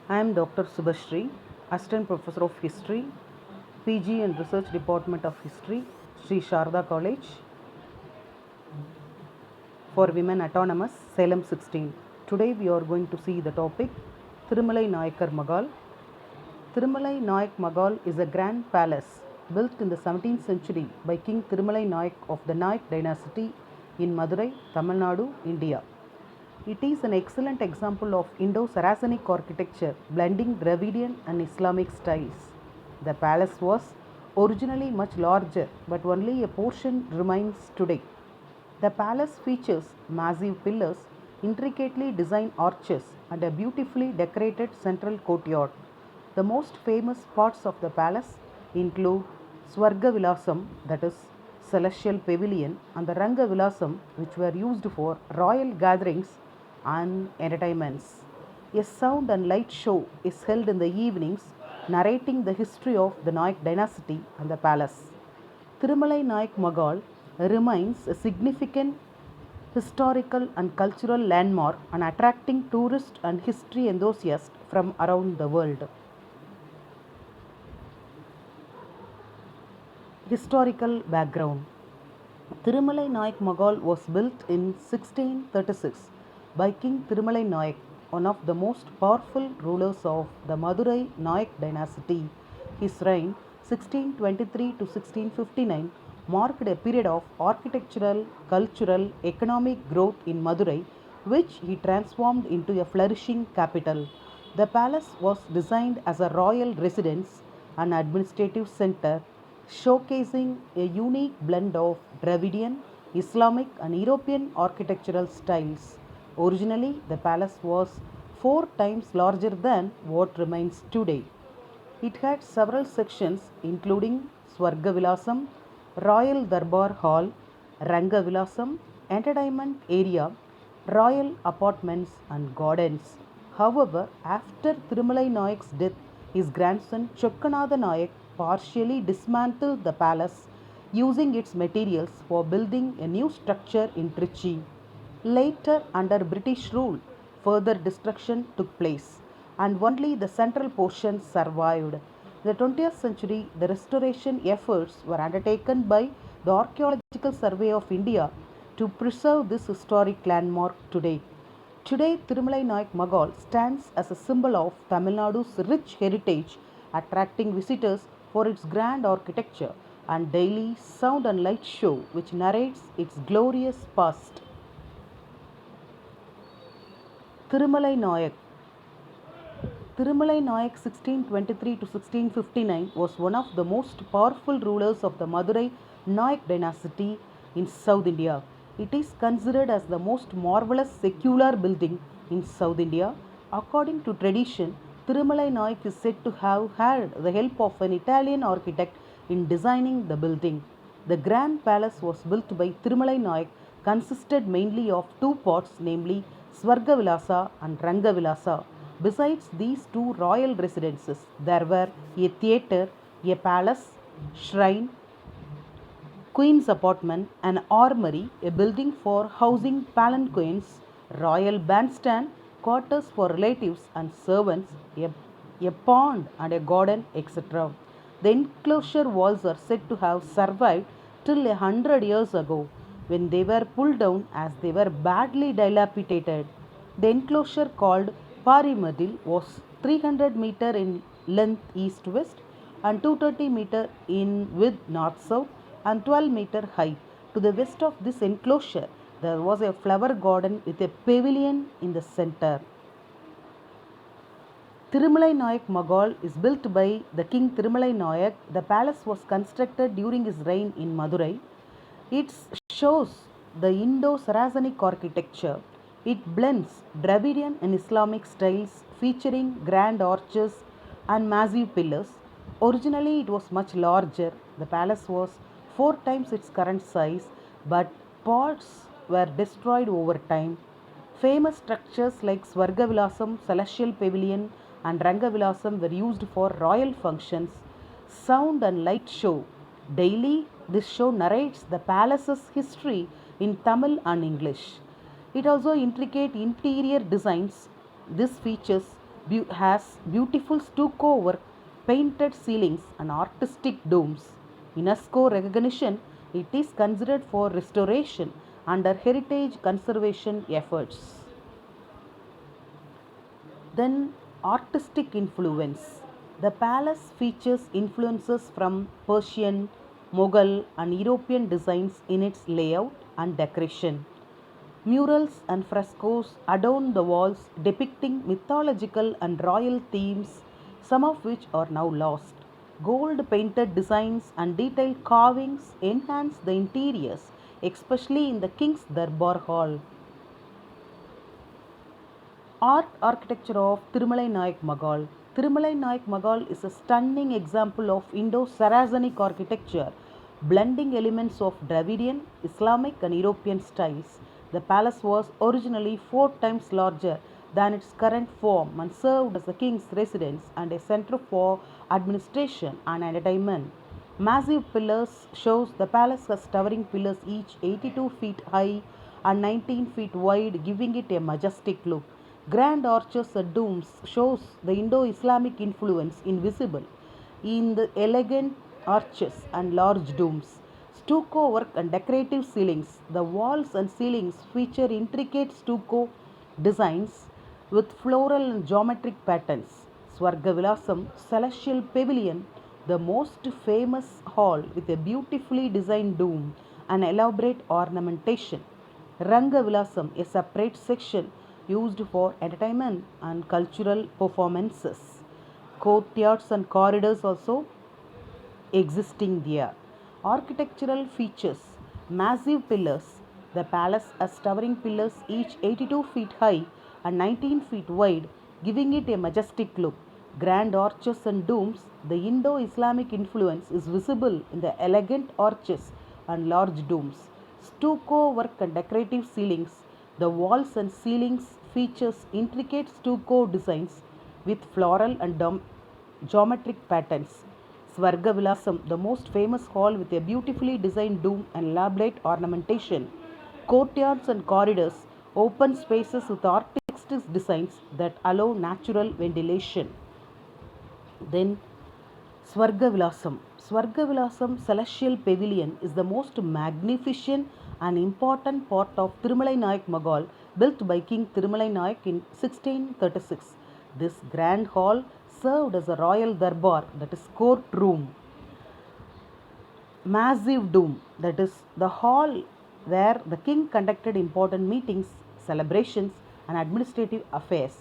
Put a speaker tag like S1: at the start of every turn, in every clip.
S1: I am Dr.S.D.K.Subhasree, Assistant Professor of History, PG and Research Department of History, Sri Sharda College for Women Autonomous, Salem 16. Today we are going to see the topic Thirumalai Nayak Mahal. Thirumalai Nayak Mahal is a grand palace built in the 17th century by King Thirumalai Nayak of the Nayak dynasty in Madurai, Tamil Nadu, India. It is an excellent example of Indo-Saracenic architecture blending Dravidian and Islamic styles. The palace was originally much larger, but only a portion remains today. The palace features massive pillars, intricately designed arches, and a beautifully decorated central courtyard. The most famous parts of the palace include Swarga Vilasam, that is, celestial pavilion, and the Ranga Vilasam, which were used for royal gatherings and entertainments. A sound and light show is held in the evenings, narrating the history of the Nayak dynasty and the palace. Thirumalai Nayak Mahal remains a significant historical and cultural landmark and attracting tourists and history enthusiasts from around the world. Historical background. Thirumalai Nayak Mahal was built in 1636 by King Thirumalai Nayak, one of the most powerful rulers of the Madurai Nayak dynasty. His reign 1623 to 1659 marked a period of architectural, cultural, economic growth in Madurai, which he transformed into a flourishing capital. The palace was designed as a royal residence and administrative center, showcasing a unique blend of Dravidian, Islamic, and European architectural styles. Originally, the palace was 4 times larger than what remains today. It had several sections, including Swargavilasam, Royal Darbar Hall, Rangavilasam, Entertainment Area, Royal Apartments, and Gardens. However, after Thirumalai Nayak's death, his grandson Chokkanatha Nayak partially dismantled the palace, using its materials for building a new structure in Trichy. Later, under British rule, further destruction took place, and only the central portion survived. In the 20th century, the restoration efforts were undertaken by the Archaeological Survey of India to preserve this historic landmark today. Today, Thirumalai Nayak Mahal stands as a symbol of Tamil Nadu's rich heritage, attracting visitors for its grand architecture and daily sound and light show which narrates its glorious past. Thirumalai Nayak. Thirumalai Nayak 1623 to 1659 was one of the most powerful rulers of the Madurai Nayak dynasty in South India. It is considered as the most marvelous secular building in South India. According to tradition, Thirumalai Nayak is said to have had the help of an Italian architect in designing the building. The grand palace was built by Thirumalai Nayak, consisted mainly of two parts, namely Swargavilasa and Rangavilasa. Besides these two royal residences, there were a theatre, a palace, shrine, queen's apartment, an armory, a building for housing palanquins, royal bandstand, quarters for relatives and servants, a pond and a garden, etc. The enclosure walls are said to have survived till 100 years ago, when they were pulled down as they were badly dilapidated. The enclosure, called Parimadil, was 300 meter in length east-west and 230 meter in width north-south and 12 meter high. To the west of this enclosure, there was a flower garden with a pavilion in the center. Thirumalai Nayak Mahal is built by the King Thirumalai Nayak. The palace was constructed during his reign in Madurai. It shows the Indo-Saracenic architecture. It blends Dravidian and Islamic styles, featuring grand arches and massive pillars. Originally, it was much larger. The palace was 4 times its current size, but parts were destroyed over time. Famous structures like Swargavilasam, Celestial Pavilion, and Rangavilasam were used for royal functions. Sound and light show. Daily, this show narrates the palace's history in Tamil and English. It also intricate interior designs. This features has beautiful stucco work, painted ceilings, and artistic domes. UNESCO recognition, it is considered for restoration under heritage conservation efforts. Then, artistic influence. The palace features influences from Persian, Mughal, and European designs in its layout and decoration. Murals and frescoes adorn the walls depicting mythological and royal themes, some of which are now lost. Gold painted designs and detailed carvings enhance the interiors, especially in the King's Darbar Hall. Art architecture of Thirumalai Nayak Mahal. Thirumalai Nayak Mahal is a stunning example of Indo-Saracenic architecture, blending elements of Dravidian, Islamic and European styles. The palace was originally 4 times larger than its current form and served as the king's residence and a center for administration and entertainment. Massive pillars shows the palace has towering pillars each 82 feet high and 19 feet wide, giving it a majestic look. Grand arches and domes shows the Indo-Islamic influence invisible in the elegant arches and large domes. Stucco work and decorative ceilings. The walls and ceilings feature intricate stucco designs with floral and geometric patterns. Swargavilasam Celestial Pavilion, the most famous hall with a beautifully designed dome and elaborate ornamentation. Rangavilasam, a separate section used for entertainment and cultural performances. Courtyards and corridors also existing there. Architectural features. Massive pillars. The palace has towering pillars each 82 feet high and 19 feet wide, giving it a majestic look. Grand arches and domes. The Indo-Islamic influence is visible in the elegant arches and large domes. Stucco work and decorative ceilings. The walls and ceilings features intricate stucco designs with floral and geometric patterns. Swargavilasam, the most famous hall with a beautifully designed dome and elaborate ornamentation. Courtyards and corridors, open spaces with artistic designs that allow natural ventilation. Then Swargavilasam. Swargavilasam Celestial Pavilion is the most magnificent and important part of Thirumalai Nayak Mahal, built by King Thirumalai Nayak in 1636. This grand hall served as a royal darbar, that is court room. Massive dome, that is the hall where the king conducted important meetings, celebrations, and administrative affairs.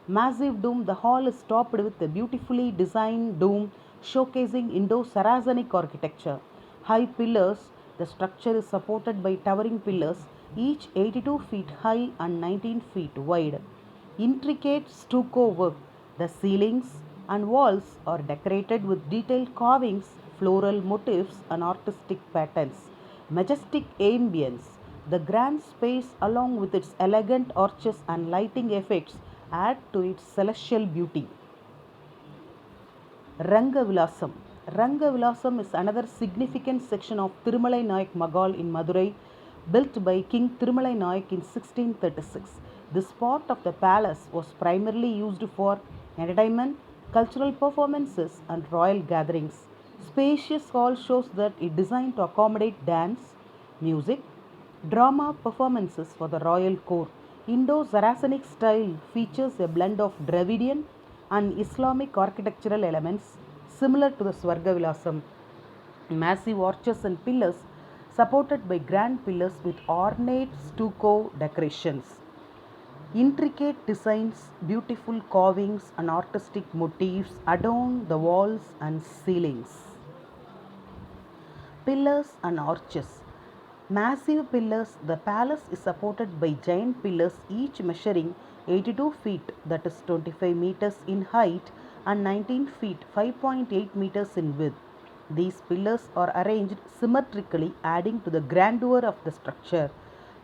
S1: Massive dome, the hall is topped with a beautifully designed dome showcasing Indo-Saracenic architecture. High pillars, the structure is supported by towering pillars, each 82 feet high and 19 feet wide. Intricate stucco work. The ceilings and walls are decorated with detailed carvings, floral motifs, and artistic patterns. Majestic ambience. The grand space, along with its elegant arches and lighting effects, add to its celestial beauty. Rangavilasam. Rangavilasam is another significant section of Thirumalai Nayak Mahal in Madurai, built by King Thirumalai Nayak in 1636. This part of the palace was primarily used for entertainment, cultural performances, and royal gatherings. Spacious hall shows that it designed to accommodate dance, music, drama performances for the royal court. Indo-Saracenic style features a blend of Dravidian and Islamic architectural elements similar to the Swargavilasam. Massive arches and pillars supported by grand pillars with ornate stucco decorations. Intricate designs, beautiful carvings, and artistic motifs adorn the walls and ceilings. Pillars and arches. Massive pillars, the palace is supported by giant pillars, each measuring 82 feet, that is 25 meters in height, and 19 feet, 5.8 meters in width. These pillars are arranged symmetrically, adding to the grandeur of the structure.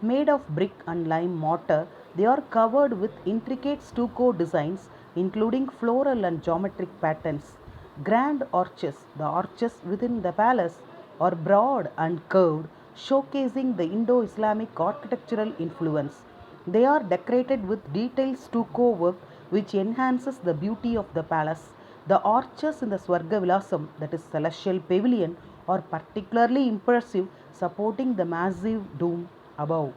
S1: Made of brick and lime mortar, they are covered with intricate stucco designs, including floral and geometric patterns. Grand arches, the arches within the palace, are broad and curved, showcasing the Indo-Islamic architectural influence. They are decorated with detailed stucco work which enhances the beauty of the palace. The arches in the Swarga Vilasam, that is celestial pavilion, are particularly impressive, supporting the massive dome above.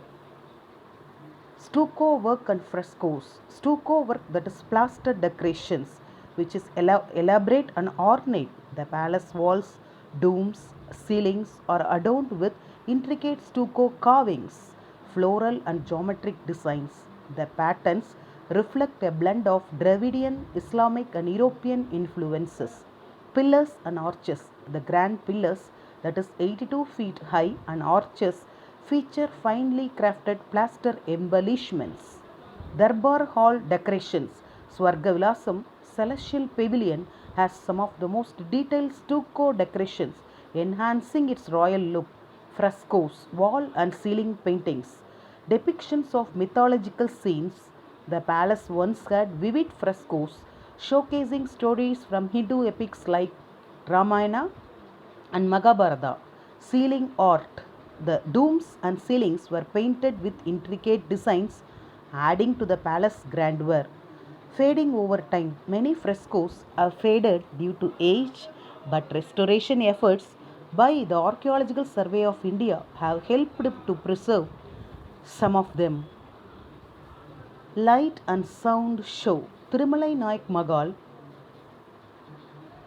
S1: Stucco work and frescoes. Stucco work, that is plaster decorations, which is elaborate and ornate. The palace walls, domes, ceilings are adorned with intricate stucco carvings, floral and geometric designs. The patterns reflect a blend of Dravidian, Islamic, and European influences. Pillars and arches. The grand pillars, that is 82 feet high, and arches feature finely crafted plaster embellishments. Darbar Hall decorations. Swargavilasam Celestial Pavilion has some of the most detailed stucco decorations, enhancing its royal look. Frescoes, wall and ceiling paintings, depictions of mythological scenes. The palace once had vivid frescoes showcasing stories from Hindu epics like Ramayana and Mahabharata. Ceiling art. The domes and ceilings were painted with intricate designs, adding to the palace grandeur. Fading over time. Many frescoes are faded due to age, but restoration efforts by the Archaeological Survey of India have helped to preserve some of them. Light and sound show. Thirumalai Nayak Mahal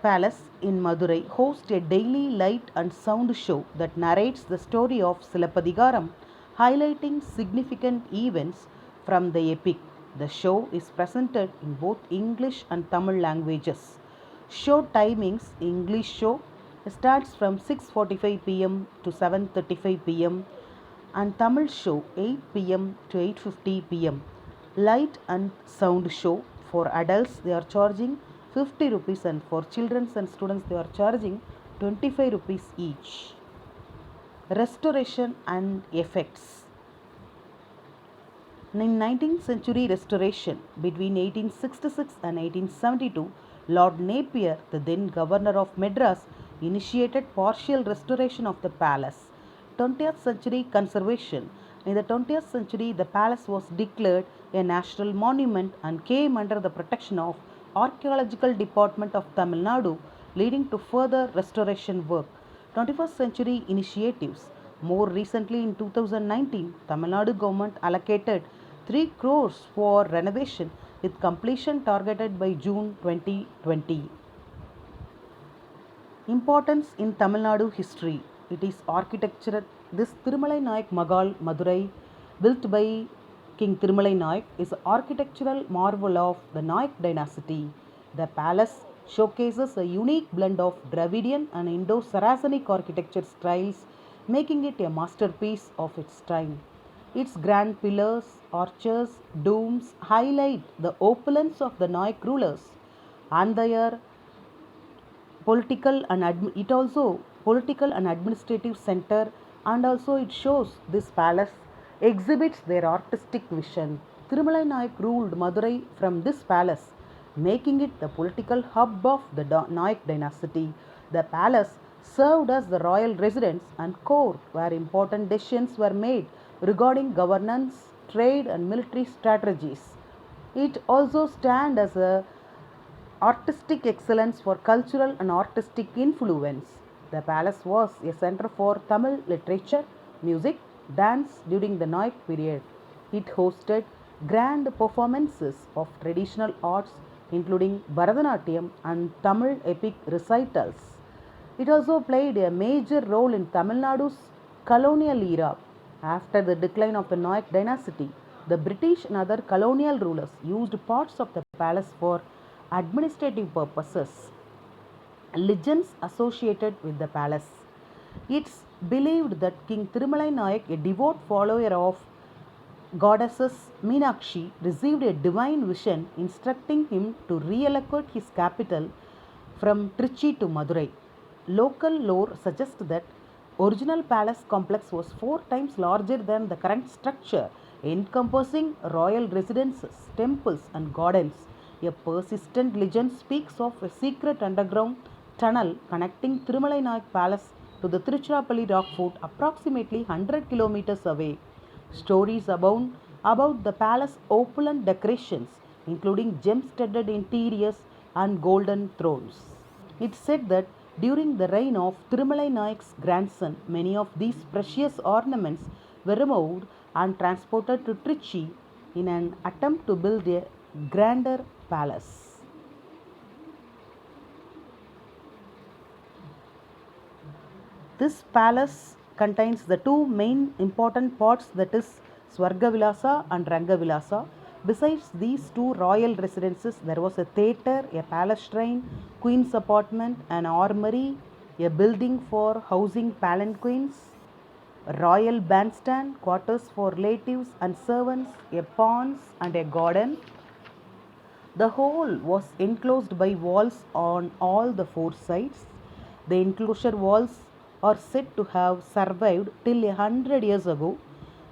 S1: Palace in Madurai hosts a daily light and sound show that narrates the story of Silappadigaram, highlighting significant events from the epic. The show is presented in both English and Tamil languages. Show timings: English show starts from 6:45 pm to 7:35 pm and Tamil show 8 pm to 8:50 pm. Light and sound show for adults they are charging 50 rupees, and for children and students they are charging 25 rupees each. Restoration and effects. In 19th century restoration between 1866 and 1872, Lord Napier, the then governor of Madras, initiated partial restoration of the palace. 20th century conservation. In the 20th century, the palace was declared a national monument and came under the protection of Archaeological Department of Tamil Nadu, leading to further restoration work. 21st century initiatives. More recently, in 2019, Tamil Nadu government allocated 3 crores for renovation with completion targeted by June 2020. Importance in Tamil Nadu history. It is architecture. This Thirumalai Nayak Mahal Madurai, built by King Thirumalai Nayak, is an architectural marvel of the Nayak dynasty. The palace showcases a unique blend of Dravidian and Indo-Saracenic architecture styles, making it a masterpiece of its time. Its grand pillars, arches, domes highlight the opulence of the Nayak rulers and their it also political and administrative center, and also it shows this palace exhibits their artistic vision. Thirumalai Nayak ruled Madurai from this palace, making it the political hub of the Nayak dynasty. The palace served as the royal residence and court where important decisions were made regarding governance, trade and military strategies. It also stands as a artistic excellence for cultural and artistic influence. The palace was a center for Tamil literature, music, dance during the Nayak period. It hosted grand performances of traditional arts including Bharatanatyam and Tamil epic recitals. It also played a major role in Tamil Nadu's colonial era. After the decline of the Nayak dynasty, the British and other colonial rulers used parts of the palace for administrative purposes. Legends associated with the palace. It's believed that King Thirumalai Nayak, a devout follower of goddesses Meenakshi, received a divine vision instructing him to reallocate his capital from Trichy to Madurai. Local lore suggests that original palace complex was 4 times larger than the current structure, encompassing royal residences, temples, and gardens. A persistent legend speaks of a secret underground tunnel connecting Thirumalai Nayak Palace to the Tiruchirappalli rock fort approximately 100 kilometers away. Stories abound about the palace opulent decorations, including gem-studded interiors and golden thrones. It's said that during the reign of Thirumalai Nayak's grandson, many of these precious ornaments were removed and transported to Trichy in an attempt to build a grander palace. This palace contains the two main important parts, that is Swargavilasa and Rangavilasa. Besides these two royal residences, there was a theatre, a palace shrine, queen's apartment, an armory, a building for housing palanquins, a royal bandstand, quarters for relatives and servants, a ponds and a garden. The whole was enclosed by walls on all the four sides. The enclosure walls are said to have survived till 100 years ago,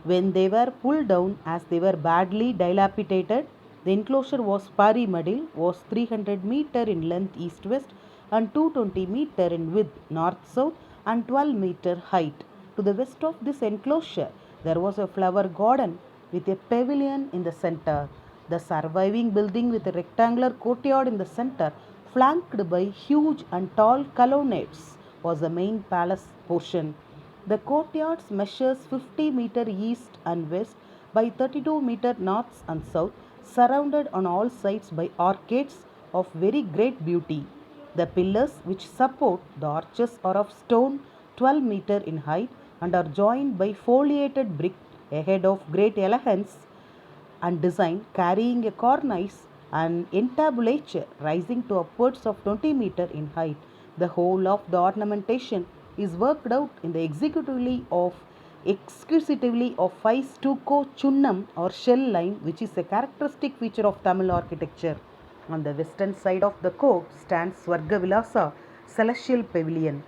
S1: when they were pulled down as they were badly dilapidated. The enclosure was pyramidal, was 300 meter in length east-west and 220 meter in width north-south and 12 meter height. To the west of this enclosure, there was a flower garden with a pavilion in the center. The surviving building with a rectangular courtyard in the center, flanked by huge and tall colonnades, was the main palace portion. The courtyard measures 50 meter east and west by 32 meter north and south, surrounded on all sides by arcades of very great beauty. The pillars which support the arches are of stone 12 meter in height and are joined by foliated brick, a head of great elegance and design, carrying a cornice and entablature rising to upwards of 20 meter in height. The whole of the ornamentation is worked out in the exquisitely of five stucco chunnam or shell line, which is a characteristic feature of Tamil architecture. On the western side of the court stands Swargavilasa, celestial pavilion.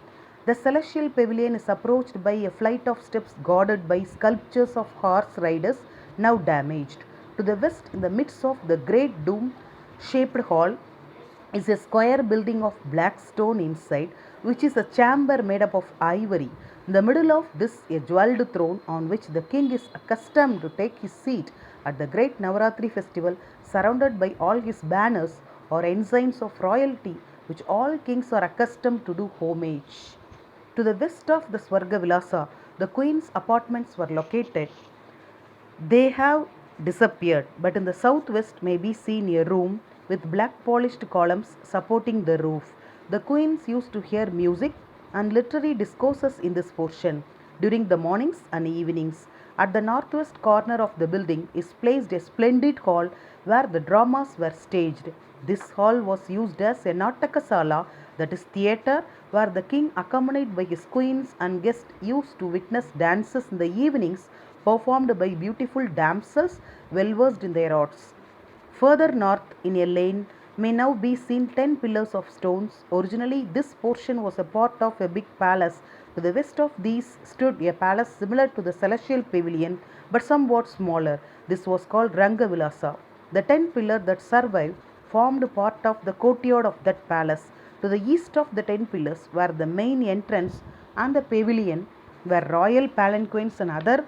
S1: The celestial pavilion is approached by a flight of steps guarded by sculptures of horse riders, now damaged. To the west, in the midst of the great dome shaped hall, is a square building of black stone inside, which is a chamber made up of ivory. In the middle of this, a jewelled throne on which the king is accustomed to take his seat at the great Navaratri festival, surrounded by all his banners or ensigns of royalty, which all kings are accustomed to do homage. To the west of the Swarga Vilasa, the queen's apartments were located. They have disappeared, but in the southwest may be seen a room with black polished columns supporting the roof. The queens used to hear music and literary discourses in this portion during the mornings and evenings. At the northwest corner of the building is placed a splendid hall where the dramas were staged. This hall was used as a Natakasala, that is theatre, where the king accompanied by his queens and guests used to witness dances in the evenings performed by beautiful damsels well versed in their arts. Further north, in a lane, may now be seen 10 pillars of stones. Originally, this portion was a part of a big palace. To the west of these stood a palace similar to the celestial pavilion but somewhat smaller. This was called Rangavilasa. The 10 pillars that survived formed part of the courtyard of that palace. To the east of the 10 pillars were the main entrance and the pavilion where royal palanquins and other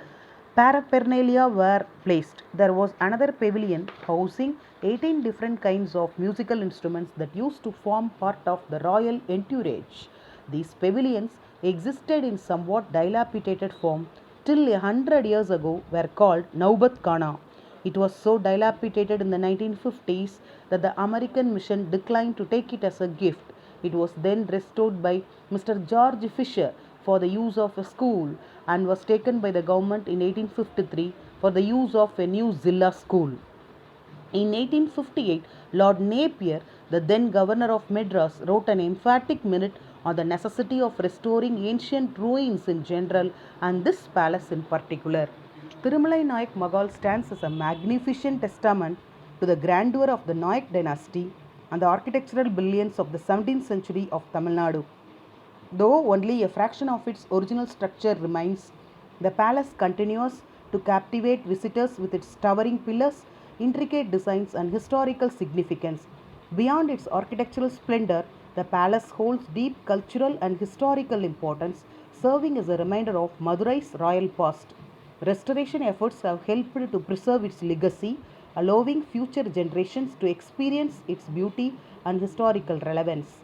S1: paraphernalia were placed. There was another pavilion housing 18 different kinds of musical instruments that used to form part of the royal entourage. These pavilions existed in somewhat dilapidated form till 100 years ago, were called Naubat Khana. It was so dilapidated in the 1950s that the American mission declined to take it as a gift. It was then restored by Mr. George Fisher for the use of a school and was taken by the government in 1853 for the use of a new Zilla school. In 1858, Lord Napier, the then governor of Madras, wrote an emphatic minute on the necessity of restoring ancient ruins in general and this palace in particular. Thirumalai Nayak Mahal stands as a magnificent testament to the grandeur of the Nayak dynasty and the architectural brilliance of the 17th century of Tamil Nadu. Though only a fraction of its original structure remains, the palace continues to captivate visitors with its towering pillars, intricate designs, and historical significance. Beyond its architectural splendor, the palace holds deep cultural and historical importance, serving as a reminder of Madurai's royal past. Restoration efforts have helped to preserve its legacy, allowing future generations to experience its beauty and historical relevance.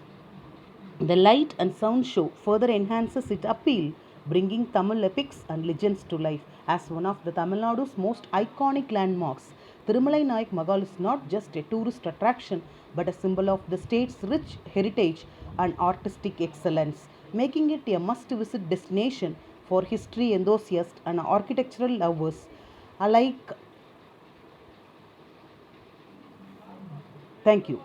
S1: The light and sound show further enhances its appeal, bringing Tamil epics and legends to life. As one of the Tamil Nadu's most iconic landmarks, Thirumalai Nayak Mahal is not just a tourist attraction but a symbol of the state's rich heritage and artistic excellence, making it a must visit destination for history enthusiasts and architectural lovers alike. Thank you.